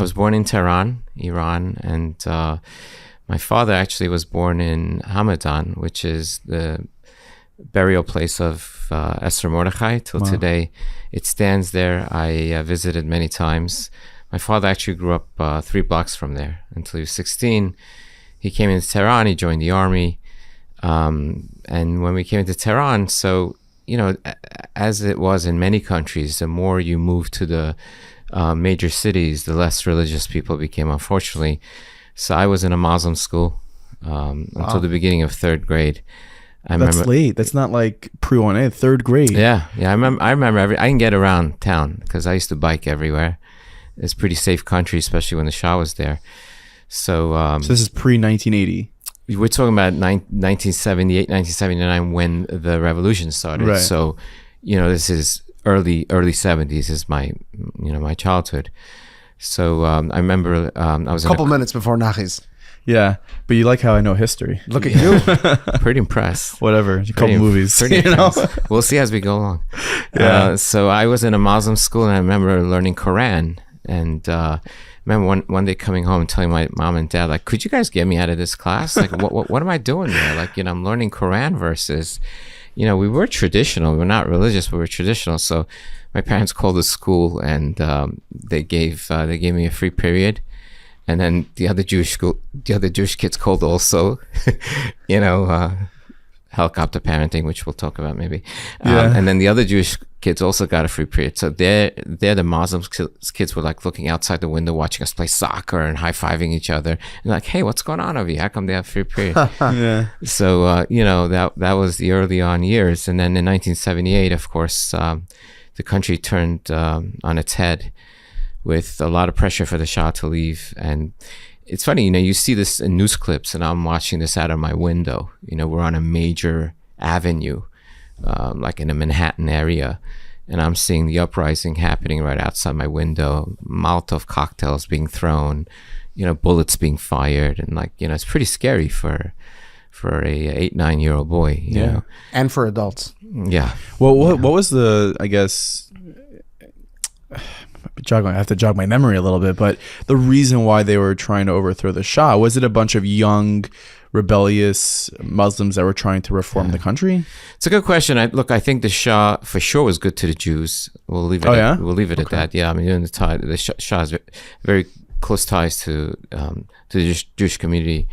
was born in Tehran, Iran, and my father actually was born in Hamedan, which is the burial place of Esther Mordechai till today. It stands there. I visited many times. My father actually grew up 3 blocks from there until he was 16. He came into Tehran. He joined the army. And when we came into Tehran, so, you know, as it was in many countries, the more you move to the major cities, the less religious people became, unfortunately. So I was in a Muslim school until the beginning of 3rd grade. That's late. That's not like pre-1A, 3rd grade. Yeah. I remember I can get around town because I used to bike everywhere. It's a pretty safe country, especially when the Shah was there. So this is pre-1980. We're talking about 1978, 1979 when the revolution started. Right. So, you know, this is early 70s is my childhood. So I remember I was a couple minutes before Nachi's. Yeah, but you like how I know history. Look at you. Pretty impressed. Whatever, a couple movies. Pretty We'll see as we go along. Yeah. So I was in a Muslim school, and I remember learning Quran. And I remember one day coming home and telling my mom and dad, like, could you guys get me out of this class? Like, what am I doing there? Like, you know, I'm learning Quran verses. You know, we were traditional. We were not religious, but we were traditional. So my parents called the school, and they gave me a free period. And then the other Jewish kids called also, you know, helicopter parenting, which we'll talk about maybe. And then the other Jewish kids also got a free period. So they're the Muslim kids were like looking outside the window, watching us play soccer and high-fiving each other. And like, hey, what's going on over here? How come they have free period? Yeah. So, you know, that was the early on years. And then in 1978, of course, the country turned on its head with a lot of pressure for the Shah to leave. And it's funny, you know, you see this in news clips, and I'm watching this out of my window. You know, we're on a major avenue, like in a Manhattan area, and I'm seeing the uprising happening right outside my window, Molotov cocktails being thrown, you know, bullets being fired, and like, you know, it's pretty scary for a 8-9-year-old boy, you know. And for adults. Yeah. Well, what was the, I guess, I have to jog my memory a little bit, but the reason why they were trying to overthrow the Shah, was it a bunch of young, rebellious Muslims that were trying to reform the country? It's a good question. I think the Shah for sure was good to the Jews. We'll leave it. We'll leave it at that. Yeah, I mean, the Shah has very close ties to the Jewish community.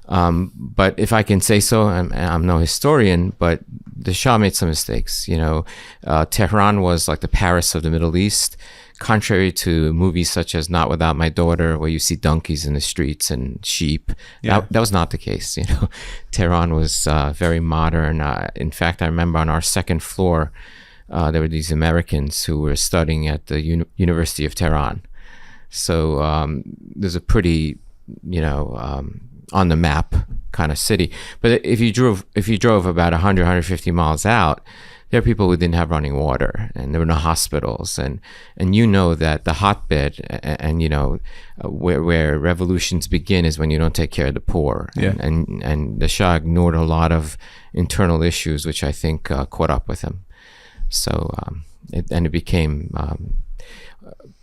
But if I can say so, I'm no historian, but the Shah made some mistakes. You know, Tehran was like the Paris of the Middle East. Contrary to movies such as Not Without My Daughter, where you see donkeys in the streets and sheep, that was not the case. You know, Tehran was very modern. In fact, I remember on our 2nd floor, there were these Americans who were studying at the University of Tehran. So there's a pretty, you know, on the map kind of city. But if you drove about 100, 150 miles out, there are people who didn't have running water, and there were no hospitals, and you know that the hotbed and you know where revolutions begin is when you don't take care of the poor, and the Shah ignored a lot of internal issues, which I think caught up with him. So it became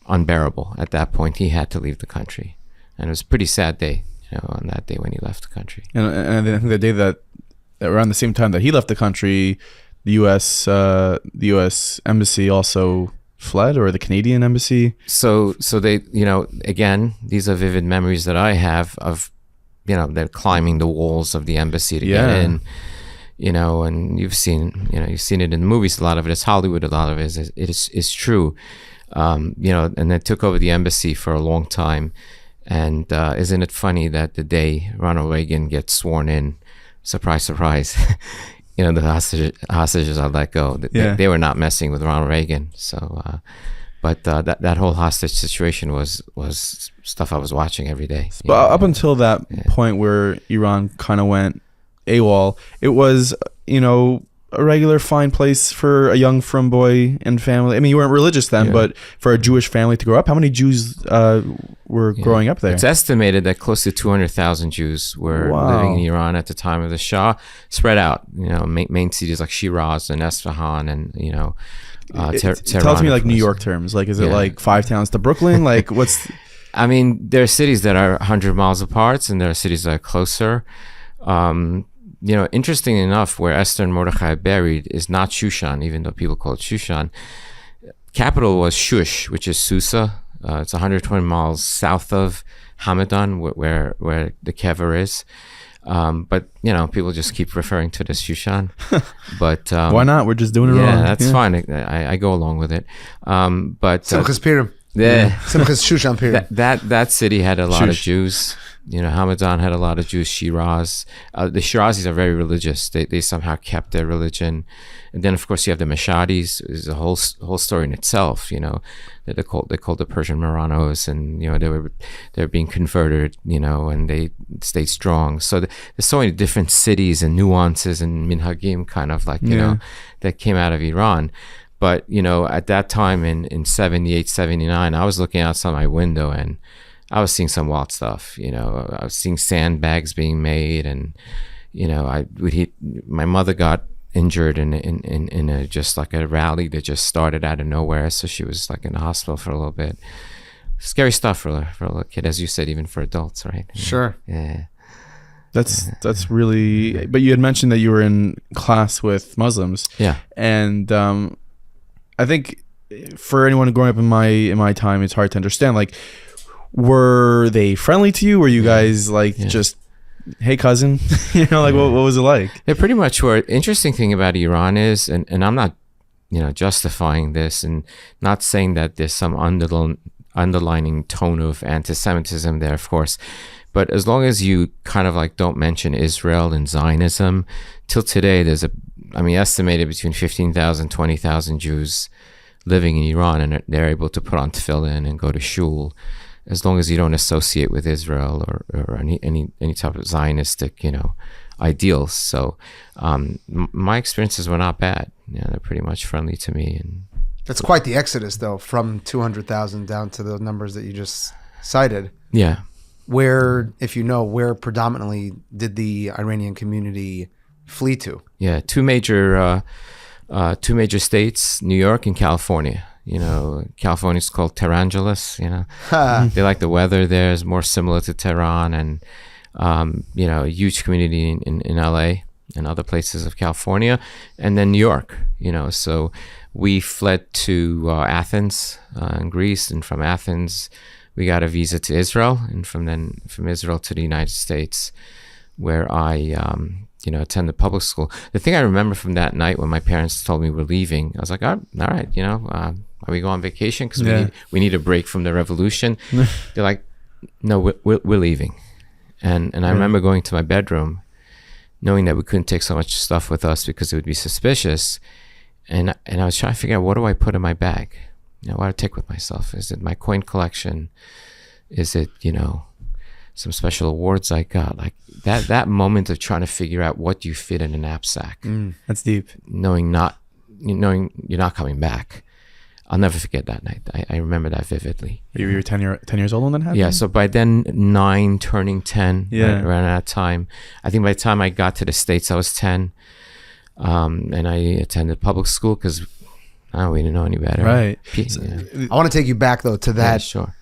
unbearable at that point. He had to leave the country, and it was a pretty sad day, you know, on that day when he left the country. And I think the day that around the same time that he left the country, the U.S. embassy also fled, or the Canadian embassy. So they, you know, again, these are vivid memories that I have of, you know, they're climbing the walls of the embassy to get in, you know, and you've seen it in the movies. A lot of it is Hollywood. A lot of it is true, you know, and they took over the embassy for a long time. And isn't it funny that the day Ronald Reagan gets sworn in, surprise, surprise, you know, the hostages are let go. They were not messing with Ronald Reagan. So, but that whole hostage situation was stuff I was watching every day. But up until that point where Iran kind of went AWOL, it was, you know, a regular fine place for a young frum boy and family. I mean, you weren't religious then, but for a Jewish family to grow up, how many Jews were growing up there? It's estimated that close to 200,000 Jews were living in Iran at the time of the Shah, spread out, you know, main cities like Shiraz and Esfahan and, you know, Tehran. Tell me like New York terms. Like, is it like 5 towns to Brooklyn? Like, what's... I mean, there are cities that are 100 miles apart, and there are cities that are closer. Interesting enough, where Esther and Mordechai are buried is not Shushan, even though people call it Shushan. Capital was Shush, which is Susa. It's 120 miles south of Hamedan, where the kever is. But people just keep referring to it as Shushan. But why not? We're just doing it wrong. Yeah, that's fine. I go along with it. But Simchas Purim. Yeah, Simchas Shushan Purim. That city had a lot of Shush. Jews. Hamedan had a lot of Jews. Shiraz, the Shirazis are very religious. They somehow kept their religion, and then of course you have the Mashadis. Is a whole story in itself. That they're called the Persian Marranos, and they're being converted. And they stayed strong. So there's so many different cities and nuances and minhagim, kind of like that came out of Iran. But at that time in 78, 79, I was looking outside my window and I was seeing some wild stuff. I was seeing sandbags being made, and my mother got injured in a just like a rally that just started out of nowhere, so she was like in the hospital for a little bit. Scary stuff for a little kid, as you said, even for adults, right? Sure. Yeah. That's really. But you had mentioned that you were in class with Muslims. Yeah. And I think for anyone growing up in my time, it's hard to understand. Like, were they friendly to you? Were you guys just, hey cousin? What was it like? They pretty much were. Interesting thing about Iran is, and I'm not, justifying this and not saying that there's some underlining tone of anti-Semitism there, of course. But as long as you kind of like don't mention Israel and Zionism, till today there's estimated between 15,000, 20,000 Jews living in Iran, and they're able to put on tefillin and go to shul, as long as you don't associate with Israel or any type of Zionistic, ideals. So my experiences were not bad. They're pretty much friendly to me. And That's quite the exodus, though, from 200,000 down to the numbers that you just cited. yeah. Where predominantly did the Iranian community flee to? Yeah, two major states, New York and California. California's called Tehrangeles. They like the weather there is more similar to Tehran, and a huge community in LA and other places of California, and then New York. So we fled to Athens in Greece, and from Athens we got a visa to Israel, and from Israel to the United States, where I attended public school. The thing I remember from that night when my parents told me we're leaving, I was like, all right, are we going on vacation? Because we need a break from the revolution. They're like, no, we're leaving. And I remember going to my bedroom, knowing that we couldn't take so much stuff with us because it would be suspicious. And I was trying to figure out, what do I put in my bag? What do I take with myself? Is it my coin collection? Is it, some special awards I got? Like that moment of trying to figure out what you fit in a knapsack. That's deep. Knowing you're not coming back. I'll never forget that night. I remember that vividly. You were 10 years old when that happened? Yeah, so by then 9, turning 10, Yeah. around that time. I think by the time I got to the States, I was 10. And I attended public school because we didn't know any better. Right. I want to take you back, though, to that. Yeah, sure.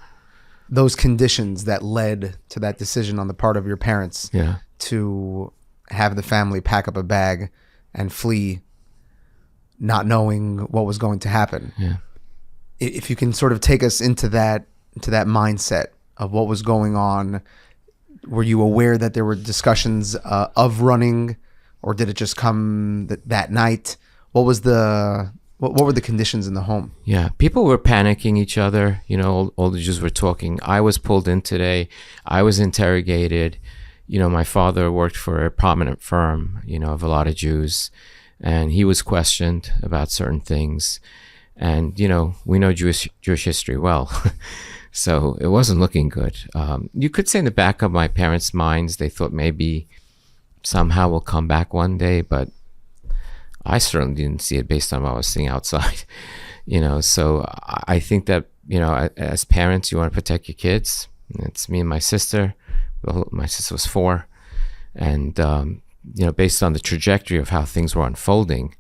Those conditions that led to that decision on the part of your parents to have the family pack up a bag and flee, not knowing what was going to happen. Yeah. If you can sort of take us into that mindset of what was going on, were you aware that there were discussions of running, or did it just come that night? What were the conditions in the home? Yeah, people were panicking each other. All the Jews were talking. I was pulled in today. I was interrogated. My father worked for a prominent firm, of a lot of Jews, and he was questioned about certain things. And, we know Jewish history well. So it wasn't looking good. You could say in the back of my parents' minds, they thought maybe somehow we'll come back one day, but I certainly didn't see it based on what I was seeing outside. So I think that, as parents, you want to protect your kids. It's me and my sister. My sister was 4. And, based on the trajectory of how things were unfolding,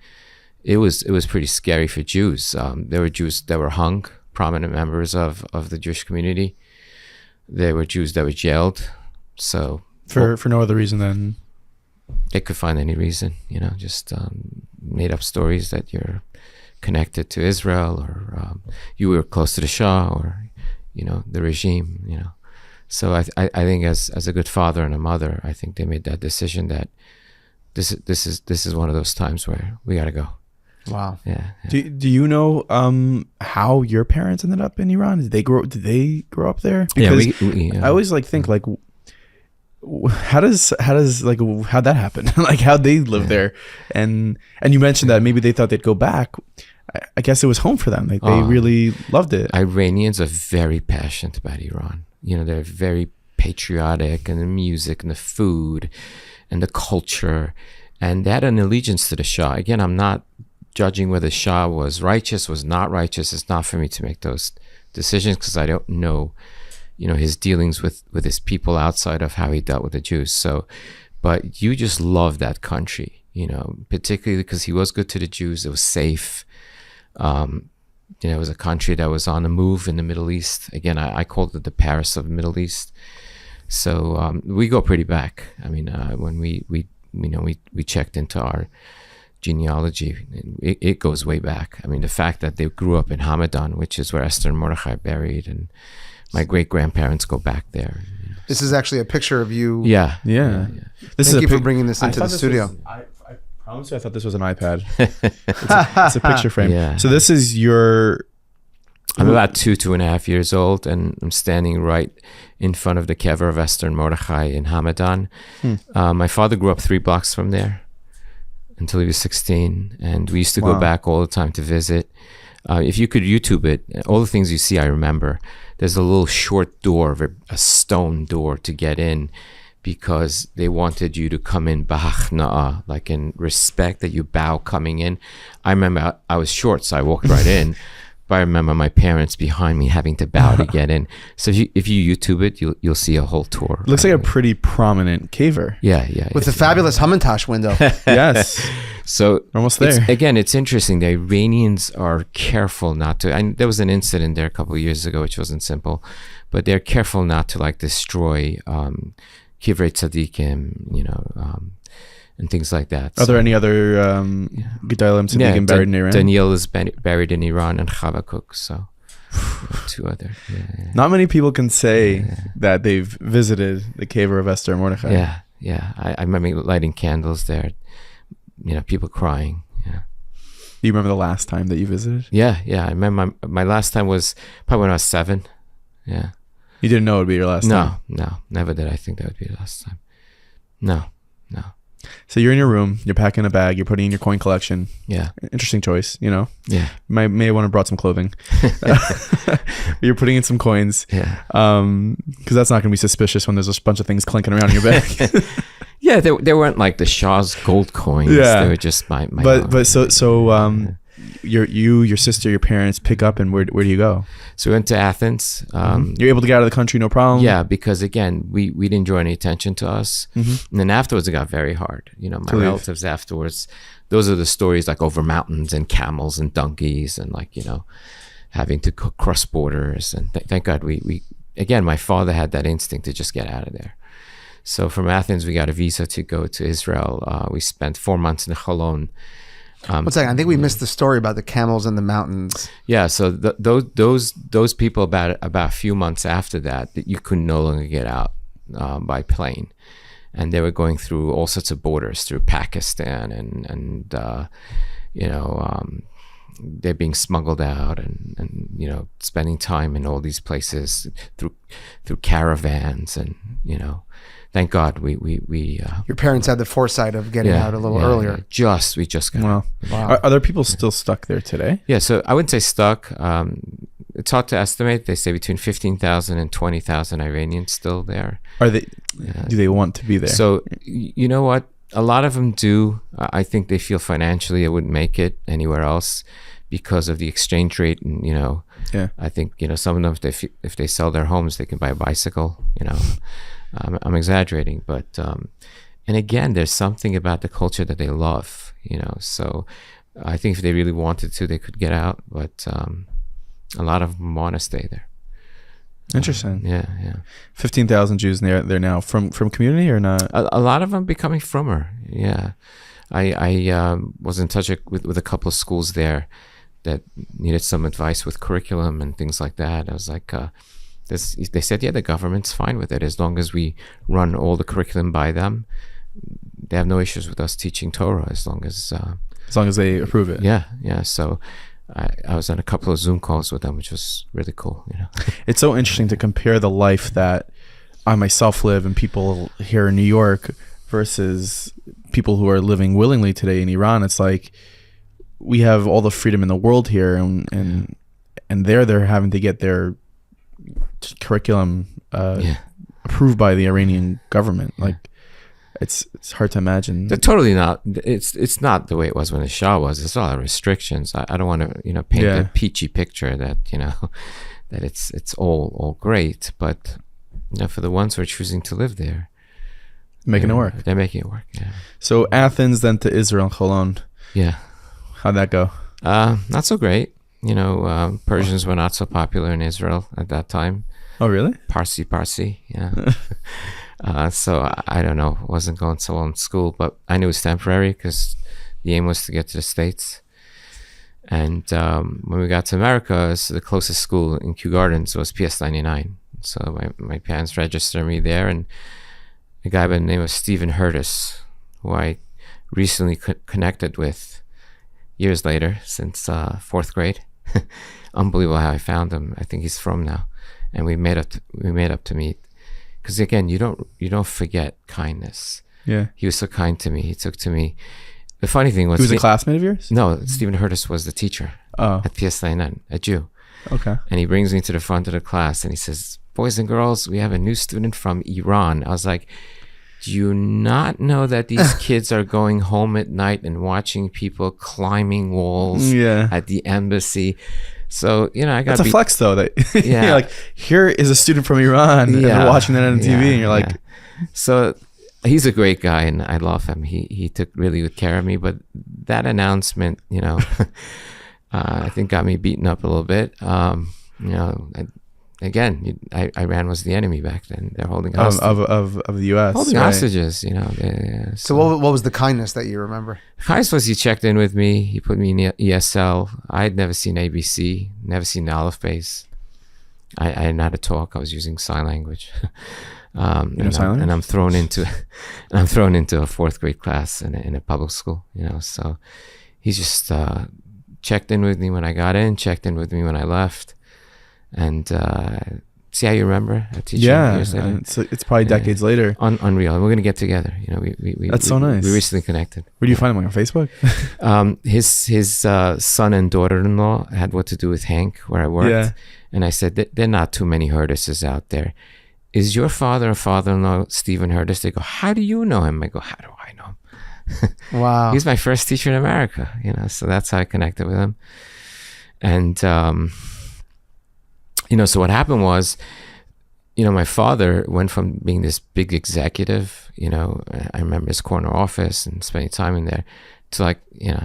it was pretty scary for Jews. There were Jews that were hung, prominent members of the Jewish community. there were Jews that were jailed. So For no other reason than they could find any reason, just made up stories that you're connected to Israel, or you were close to the Shah, or the regime. So I think as a good father and a mother, I think they made that decision that this is one of those times where we got to go. Wow. Yeah. Do you know how your parents ended up in Iran? Did they grow up there? Because I always think how'd that happen? Like, how'd they live there? And you mentioned that maybe they thought they'd go back. I guess it was home for them. Like, they really loved it. Iranians are very passionate about Iran. They're very patriotic, and the music and the food and the culture, and they had an allegiance to the Shah. Again, I'm not judging whether Shah was righteous, was not righteous. It's not for me to make those decisions, because I don't know, his dealings with his people outside of how he dealt with the Jews. So, but you just love that country, particularly because he was good to the Jews. It was safe. It was a country that was on the move in the Middle East. Again, I called it the Paris of the Middle East. So we go pretty back. I mean, when we checked into our genealogy, it goes way back. I mean, the fact that they grew up in Hamedan, which is where Esther and Mordechai are buried, and my great-grandparents go back there. This is actually a picture of you. Yeah. Thank you for bringing this into the studio. I promise you, I thought this was an iPad. It's a picture frame. Yeah. So this is your... I'm about 2.5 years old, and I'm standing right in front of the kever of Esther and Mordechai in Hamedan. My father grew up 3 blocks from there until he was 16, and we used to go back all the time to visit. If you could YouTube it, all the things you see, I remember. There's a little short door, a stone door to get in, because they wanted you to come in bahachna'ah, like in respect, that you bow coming in. I remember I was short, so I walked right in. But I remember my parents behind me having to bow to get in. So if you YouTube it, you'll see a whole tour. Looks like a pretty prominent caver. Yeah. With the fabulous Hamantash window. Yes. So almost there. It's interesting. The Iranians are careful not to. And there was an incident there a couple of years ago, which wasn't simple, but they're careful not to destroy Kivrei Tzadikim, and things like that. Are there any other Gedalim Tzadikim buried in Iran? Daniel is buried in Iran, and Chavakuk, so 2 other. Yeah. Not many people can say that they've visited the kever of Esther and Mordechai. Yeah. I remember lighting candles there, people crying. Yeah. Do you remember the last time that you visited? Yeah. I remember my last time was probably when I was 7. Yeah. You didn't know it would be your last time? No. Never did I think that would be the last time. No. So you're in your room, you're packing a bag, you're putting in your coin collection. Yeah. Interesting choice, Yeah. May want to brought some clothing. You're putting in some coins. Yeah. Because that's not going to be suspicious when there's a bunch of things clinking around in your bag. Yeah, they weren't like the Shah's gold coins. Yeah. They were just my But your sister, your parents pick up, and where do you go? So we went to Athens. You're able to get out of the country, no problem? Yeah, because again, we didn't draw any attention to us. And then afterwards, it got very hard. My relatives afterwards, those are the stories over mountains and camels and donkeys and having to cross borders. And thank God we again, my father had that instinct to just get out of there. So from Athens, we got a visa to go to Israel. We spent 4 months in hallowed. One second, I think we missed the story about the camels and the mountains. Yeah, so those people about a few months after that you could no longer get out by plane, and they were going through all sorts of borders through Pakistan and they're being smuggled out and spending time in all these places through caravans and thank God we Your parents had the foresight of getting out a little earlier. We just got out. Wow. Are there people still stuck there today? Yeah, so I wouldn't say stuck. It's hard to estimate. They say between 15,000 and 20,000 Iranians still there. Are they? Do they want to be there? So you know what? A lot of them do. I think they feel financially it wouldn't make it anywhere else because of the exchange rate, and I think some of them if they sell their homes, they can buy a bicycle. I'm exaggerating, but and again, there's something about the culture that they love, so I think if they really wanted to, they could get out, but a lot of them want to stay there. Interesting. Yeah. 15,000 Jews there now from community or not? A lot of them becoming frummer. Yeah. I was in touch with a couple of schools there that needed some advice with curriculum and things like that. I was like, they said, yeah, the government's fine with it as long as we run all the curriculum by them. They have no issues with us teaching Torah as long as they approve it. Yeah. So I was on a couple of Zoom calls with them, which was really cool. It's so interesting to compare the life that I myself live and people here in New York versus people who are living willingly today in Iran. It's like we have all the freedom in the world here, and they're having to get their curriculum approved by the Iranian government. Like it's hard to imagine. They're totally not. It's not the way it was when the Shah was. There's a lot of restrictions. I don't want to paint a peachy picture that that it's all great, but for the ones who are choosing to live there, making it work. They're making it work. Yeah. So Athens, then to Israel, Cologne. Yeah. How'd that go? Not so great. Persians were not so popular in Israel at that time. Oh, really? Parsi. Yeah. So I don't know. Wasn't going so well in school, but I knew it was temporary because the aim was to get to the States. And when we got to America, the closest school in Kew Gardens was PS 99. So my parents registered me there, and a guy by the name of Stephen Hurtis, who I recently connected with years later, since fourth grade. Unbelievable how I found him. I think he's from now, and we made up to meet. Because again, you don't forget kindness. Yeah, he was so kind to me. He took to me. The funny thing was, he was a classmate of yours? No, Stephen Hurtis was the teacher at PS 99, a Jew. Okay. And he brings me to the front of the class and he says, "Boys and girls, we have a new student from Iran." I was like, do you not know that these kids are going home at night and watching people climbing walls at the embassy? So, I got... That's a flex, though. That you're like, here is a student from Iran, and they're watching that on TV, and you're like... So, he's a great guy, and I love him. He took really good care of me, but that announcement, I think got me beaten up a little bit. Again, Iran was the enemy back then. They're holding hostages of the U.S. Holding hostages, So what was the kindness that you remember? Kindness was he checked in with me. He put me in ESL. I had never seen ABC, never seen the Aleph Base. I didn't know how to talk. I was using sign language. And I'm thrown into a fourth grade class in a public school. So he just checked in with me when I got in, checked in with me when I left. And see how you remember a teacher years later? It's probably decades later. Unreal. We're going to get together. That's so nice. We recently connected. Where do you find him? On Facebook? His son and daughter-in-law had what to do with Hank, where I worked. Yeah. And I said, there are not too many Hurtises out there. Is your father and father-in-law Stephen Hurtis? They go, how do you know him? I go, how do I know him? Wow. He's my first teacher in America. So that's how I connected with him. And... so what happened was, my father went from being this big executive, I remember his corner office and spending time in there, to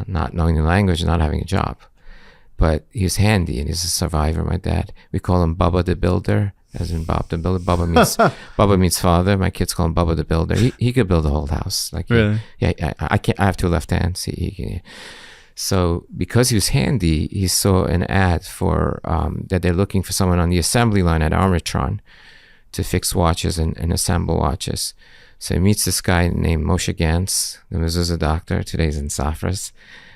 not knowing the language and not having a job. But he was handy and he's a survivor, my dad. We call him Bubba the Builder, as in Bob the Builder. Bubba means father. My kids call him Bubba the Builder. He could build a whole house. Really? I can't. I have two left hands. So because he was handy, he saw an ad for that they're looking for someone on the assembly line at Armatron to fix watches and assemble watches. So he meets this guy named Moshe Gantz, the mezuzah doctor, today's in Safras,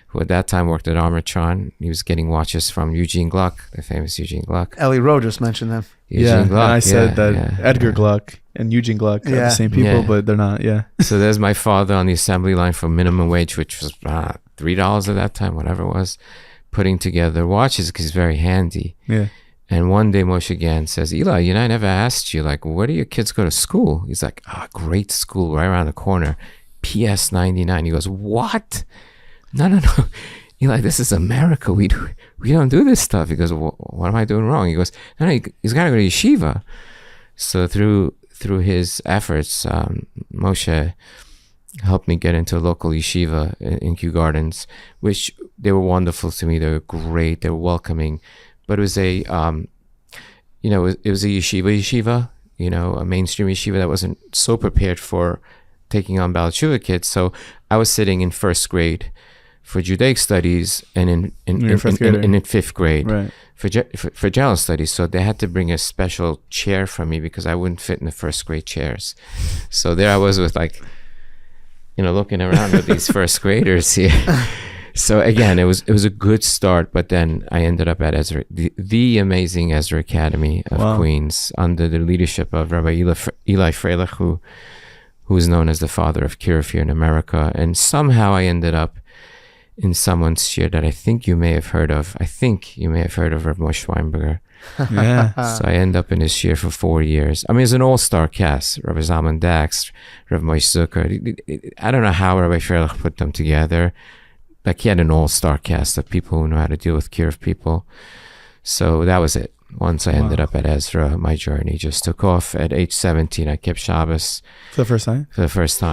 who at that time worked at Armatron. He was getting watches from Eugene Gluck, the famous Eugene Gluck. Ellie Rowe just mentioned them. Eugene Gluck, and I said that Edgar Gluck and Eugene Gluck are the same people, but they're not, So there's my father on the assembly line for minimum wage, which was $3 at that time, whatever it was, putting together watches because he's very handy. Yeah. And one day Moshe Gantz says, Eli, I never asked you, where do your kids go to school? He's like, great school right around the corner, PS 99. He goes, what? No. Eli, this is America. We don't do this stuff. He goes, what am I doing wrong? He goes, no, he's got to go to yeshiva. So through his efforts, Moshe helped me get into a local yeshiva in Kew Gardens, which they were wonderful to me. They were great. They were welcoming. But it was a, it was a yeshiva, a mainstream yeshiva that wasn't so prepared for taking on Baal Tshuva kids. So I was sitting in first grade for Judaic studies and in fifth grade Right. for general studies. So they had to bring a special chair for me because I wouldn't fit in the first grade chairs. So there I was with looking around with these first graders here. So again, it was a good start, but then I ended up at Ezra, the amazing Ezra Academy of Queens, under the leadership of Rabbi Eli Freilich, who is known as the father of Kiruv here in America. And somehow I ended up in someone's shir that I think you may have heard of. I think you may have heard of Rav Moshe Weinberger. Yeah. So I end up in his shir for 4 years. I mean, it's an all-star cast. Rabbi Zalman Dax, Rav Moshe Zucker. I don't know how Rabbi Freilich put them together. Like, he had an all-star cast of people who know how to deal with Kiruv people. So that was it. Once I ended up at Ezra, my journey just took off. At age 17, I kept Shabbos. For the first time? For the first time.